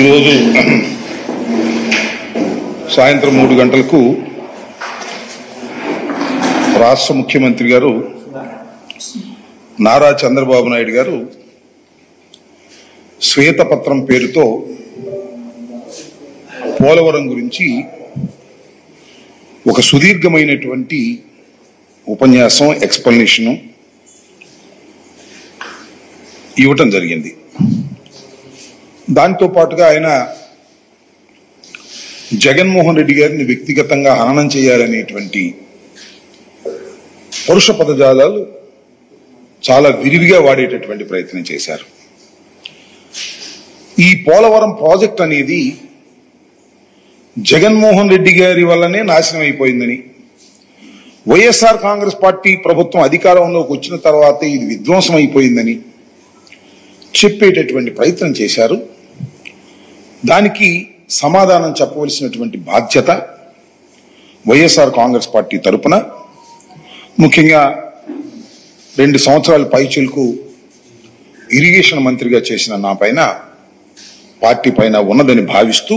ఈరోజు సాయంత్రం 3 గంటలకు రాష్ట్ర ముఖ్యమంత్రి గారు నారా చంద్రబాబు నాయుడు గారు శ్వేతపత్రం పేరుతో పోలవరం గురించి ఒక సుదీర్ఘమైనటువంటి ఉపన్యాసం ఎక్స్‌ప్లనేషన్ ఇవ్వటం జరిగింది. దాంతో పాటుగా ఆయన జగన్మోహన్ రెడ్డి గారిని వ్యక్తిగతంగా హననం చేయాలనేటువంటి పరుష పదజాలాలు చాలా విరివిగా వాడేటటువంటి ప్రయత్నం చేశారు. ఈ పోలవరం ప్రాజెక్ట్ అనేది జగన్మోహన్ రెడ్డి గారి వల్లనే నాశనం అయిపోయిందని, వైఎస్ఆర్ కాంగ్రెస్ పార్టీ ప్రభుత్వం అధికారంలోకి వచ్చిన తర్వాత ఇది విధ్వంసం అయిపోయిందని చెప్పేటటువంటి ప్రయత్నం చేశారు. దానికి సమాధానం చెప్పవలసినటువంటి బాధ్యత వైఎస్ఆర్ కాంగ్రెస్ పార్టీ తరపున, ముఖ్యంగా 2 సంవత్సరాల పైచిలకు ఇరిగేషన్ మంత్రిగా చేసిన నా పైన, పార్టీ పైన ఉన్నదని భావిస్తూ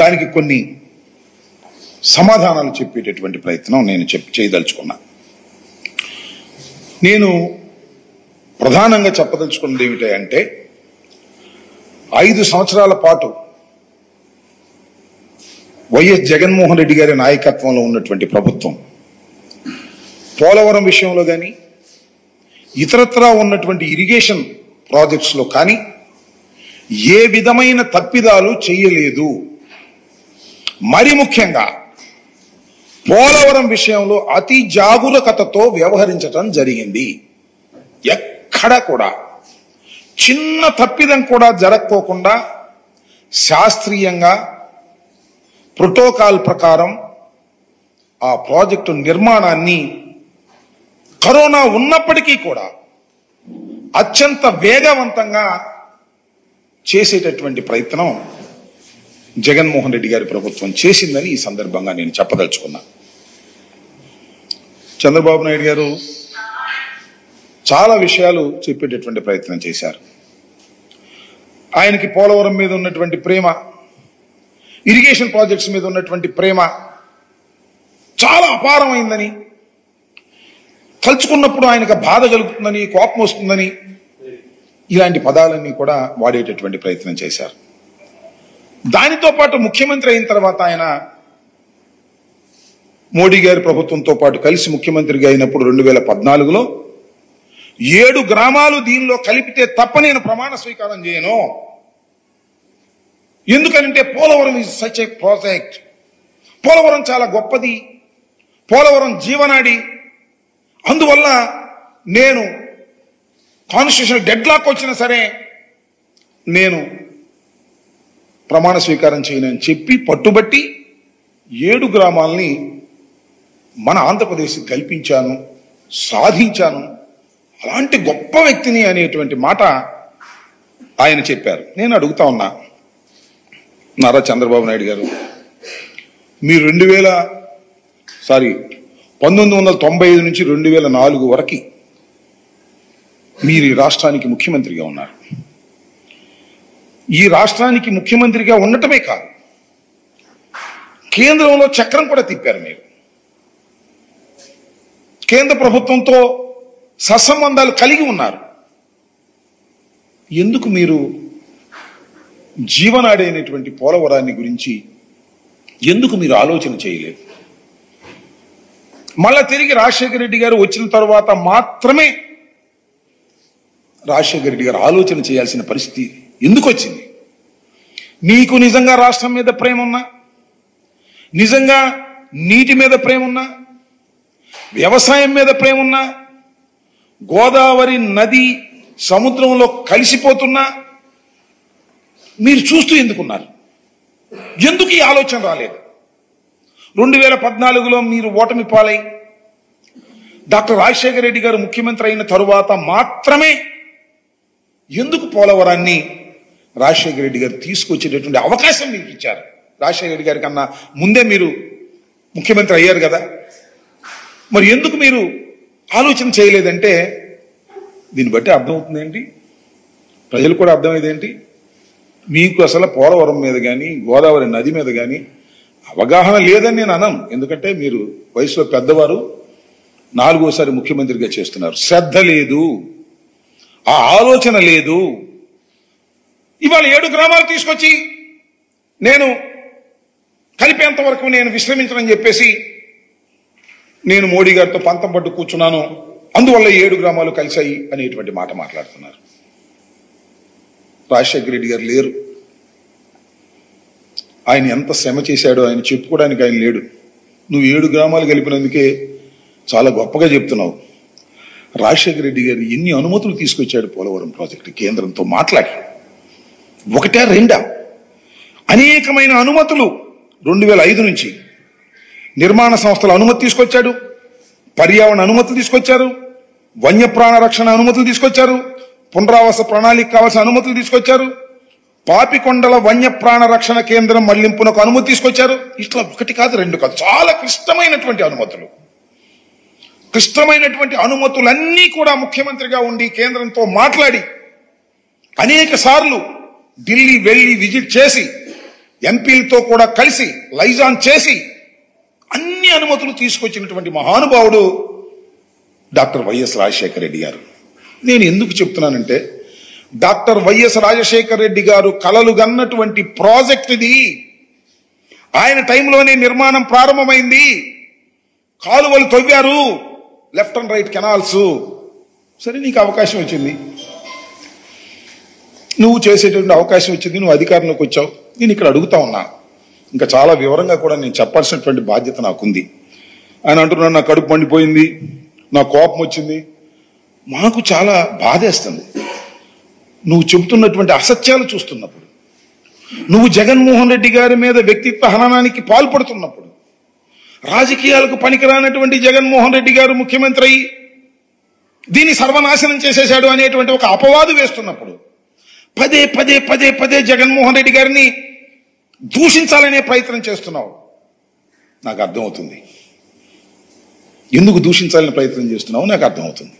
దానికి కొన్ని సమాధానాలు చెప్పేటటువంటి ప్రయత్నం నేను చేయదలుచుకున్నా. నేను ప్రధానంగా చెప్పదలుచుకున్నది ఏమిటంటే, 5 సంవత్సరాల పాటు వైఎస్ జగన్మోహన్ రెడ్డి గారి నాయకత్వంలో ఉన్నటువంటి ప్రభుత్వం పోలవరం విషయంలో కానీ, ఇతరత్రా ఉన్నటువంటి ఇరిగేషన్ ప్రాజెక్ట్స్లో కానీ ఏ విధమైన తప్పిదాలు చేయలేదు. మరి ముఖ్యంగా పోలవరం విషయంలో అతి జాగరూకతతో వ్యవహరించడం జరిగింది. ఎక్కడ కూడా చిన్న తప్పిదం కూడా జరగకోకుండా శాస్త్రీయంగా ప్రోటోకాల్ ప్రకారం ఆ ప్రాజెక్టు నిర్మాణాన్ని కరోనా ఉన్నప్పటికీ కూడా అత్యంత వేగవంతంగా చేసేటటువంటి ప్రయత్నం జగన్మోహన్ రెడ్డి గారి ప్రభుత్వం చేసిందని ఈ సందర్భంగా నేను చెప్పదలుచుకున్నా. చంద్రబాబు నాయుడు గారు చాలా విషయాలు చెప్పేటటువంటి ప్రయత్నం చేశారు. ఆయనకి పోలవరం మీద ఉన్నటువంటి ప్రేమ, ఇరిగేషన్ ప్రాజెక్ట్స్ మీద ఉన్నటువంటి ప్రేమ చాలా అపారమైందని, తలుచుకున్నప్పుడు ఆయనకు బాధ కలుగుతుందని, కోపం వస్తుందని, ఇలాంటి పదాలన్నీ కూడా వాడేటటువంటి ప్రయత్నం చేశారు. దానితో పాటు ముఖ్యమంత్రి అయిన తర్వాత ఆయన మోడీ గారి ప్రభుత్వంతో పాటు కలిసి ముఖ్యమంత్రిగా అయినప్పుడు 2014లో 7 గ్రామాలు దీనిలో కలిపితే తప్ప నేను ప్రమాణ స్వీకారం చేయను. ఎందుకంటే Polavaram is such a project, Polavaram చాలా గొప్పది, పోలవరం జీవనాడి, అందువల్ల నేను కాన్స్టిట్యూషన్ డెడ్ లాక్ వచ్చినా సరే నేను ప్రమాణ స్వీకారం చేయనని చెప్పి పట్టుబట్టి 7 గ్రామాలని మన ఆంధ్రప్రదేశ్ కల్పించాను, సాధించాను, అలాంటి గొప్ప వ్యక్తిని అనేటువంటి మాట ఆయన చెప్పారు. నేను అడుగుతా ఉన్నా, నారా చంద్రబాబు నాయుడు గారు, మీరు 1995 నుంచి 2004 వరకు మీరు ఈ రాష్ట్రానికి ముఖ్యమంత్రిగా ఉన్నారు. ఈ రాష్ట్రానికి ముఖ్యమంత్రిగా ఉండటమే కాదు, కేంద్రంలో చక్రం కూడా తిప్పారు. మీరు కేంద్ర ప్రభుత్వంతో సత్సంబంధాలు కలిగి ఉన్నారు. ఎందుకు మీరు జీవనాడి అయినటువంటి పోలవరాన్ని గురించి ఎందుకు మీరు ఆలోచన చేయలేదు? మళ్ళా తిరిగి రాజశేఖర రెడ్డి గారు వచ్చిన తర్వాత మాత్రమే రాజశేఖర రెడ్డి గారు ఆలోచన చేయాల్సిన పరిస్థితి ఎందుకు వచ్చింది? మీకు నిజంగా రాష్ట్రం మీద ప్రేమ ఉన్నా, నిజంగా నీటి మీద ప్రేమ ఉన్నా, వ్యవసాయం మీద ప్రేమ ఉన్నా, గోదావరి నది సముద్రంలో కలిసిపోతున్నా మీరు చూస్తూ ఎందుకున్నారు? ఎందుకు ఈ ఆలోచన రాలేదు? 2014లో మీరు ఓటమి పాలై డాక్టర్ రాజశేఖర రెడ్డి గారు ముఖ్యమంత్రి అయిన తరువాత మాత్రమే ఎందుకు పోలవరాన్ని రాజశేఖర రెడ్డి గారు తీసుకొచ్చేటటువంటి అవకాశం మీకు ఇచ్చారు? రాజశేఖర రెడ్డి గారి కన్నా ముందే మీరు ముఖ్యమంత్రి అయ్యారు కదా, మరి ఎందుకు మీరు ఆలోచన చేయలేదంటే దీన్ని బట్టి అర్థమవుతుంది ఏంటి, ప్రజలు కూడా అర్థమయ్యేది ఏంటి, మీకు అసలు పోలవరం మీద కానీ గోదావరి నది మీద కానీ అవగాహన లేదని నేను అనను. ఎందుకంటే మీరు వయసులో పెద్దవారు, 4వ ముఖ్యమంత్రిగా చేస్తున్నారు. శ్రద్ధ లేదు, ఆ ఆలోచన లేదు. ఇవాళ 7 గ్రామాలు తీసుకొచ్చి నేను కలిపేంత వరకు నేను విశ్రమించనని చెప్పేసి నేను మోడీ గారితో పంతం పట్టు కూర్చున్నాను, అందువల్ల 7 గ్రామాలు కలిశాయి అనేటువంటి మాట మాట్లాడుతున్నారు. రాజశేఖర రెడ్డి గారు లేరు. ఆయన ఎంత శ్రమ చేశాడో ఆయన చెప్పుకోవడానికి ఆయన లేడు. నువ్వు 7 గ్రామాలు కలిపినందుకే చాలా గొప్పగా చెప్తున్నావు. రాజశేఖర రెడ్డి గారు ఎన్ని అనుమతులు తీసుకొచ్చాడు పోలవరం ప్రాజెక్టు కేంద్రంతో మాట్లాడి. 1, 2 అనేకమైన అనుమతులు 2005 నుంచి నిర్మాణ సంస్థల అనుమతి తీసుకొచ్చాడు, పర్యావరణ అనుమతులు తీసుకొచ్చారు, వన్యప్రాణ రక్షణ అనుమతులు తీసుకొచ్చారు, పునరావాస ప్రణాళిక కావాల్సిన అనుమతులు తీసుకొచ్చారు, పాపికొండల వన్యప్రాణ రక్షణ కేంద్రం మళ్లింపునకు అనుమతి తీసుకొచ్చారు. ఇట్లా 1 కాదు 2 కాదు, చాలా క్లిష్టమైనటువంటి అనుమతులు. క్లిష్టమైనటువంటి అనుమతులన్నీ కూడా ముఖ్యమంత్రిగా ఉండి కేంద్రంతో మాట్లాడి అనేక సార్లు ఢిల్లీ వెళ్లి విజిట్ చేసి ఎంపీలతో కూడా కలిసి లైజాన్ చేసి అన్ని అనుమతులు తీసుకొచ్చినటువంటి మహానుభావుడు డాక్టర్ వైఎస్ రాజశేఖర రెడ్డి గారు. నేను ఎందుకు చెప్తున్నానంటే, డాక్టర్ వైఎస్ రాజశేఖర రెడ్డి గారు కలలు గన్నటువంటి ప్రాజెక్ట్ ఇది. ఆయన టైంలోనే నిర్మాణం ప్రారంభమైంది. కాలువలు తవ్వారు, లెఫ్ట్ అండ్ రైట్ కెనాల్స్. సరే, నీకు అవకాశం వచ్చింది, నువ్వు చేసేటువంటి అవకాశం వచ్చింది, నువ్వు అధికారంలోకి వచ్చావు. నేను ఇక్కడ అడుగుతా ఉన్నా, ఇంకా చాలా వివరంగా కూడా నేను చెప్పాల్సినటువంటి బాధ్యత నాకుంది. ఆయన అంటున్నాడు, నా కడుపు మండిపోయింది, నా కోపం వచ్చింది. మాకు చాలా బాధేస్తుంది నువ్వు చెబుతున్నటువంటి అసత్యాలు చూస్తున్నప్పుడు, నువ్వు జగన్మోహన్ రెడ్డి గారి మీద వ్యక్తిత్వ హననానికి పాల్పడుతున్నప్పుడు, రాజకీయాలకు పనికిరానటువంటి జగన్మోహన్ రెడ్డి గారు ముఖ్యమంత్రి అయి దీన్ని సర్వనాశనం చేసేశాడు అనేటువంటి ఒక అపవాదు వేస్తున్నప్పుడు పదే పదే పదే పదే జగన్మోహన్ రెడ్డి గారిని దూషించాలనే ప్రయత్నం చేస్తున్నావు. నాకు అర్థమవుతుంది ఎందుకు దూషించాలని ప్రయత్నం చేస్తున్నావు, నాకు అర్థమవుతుంది.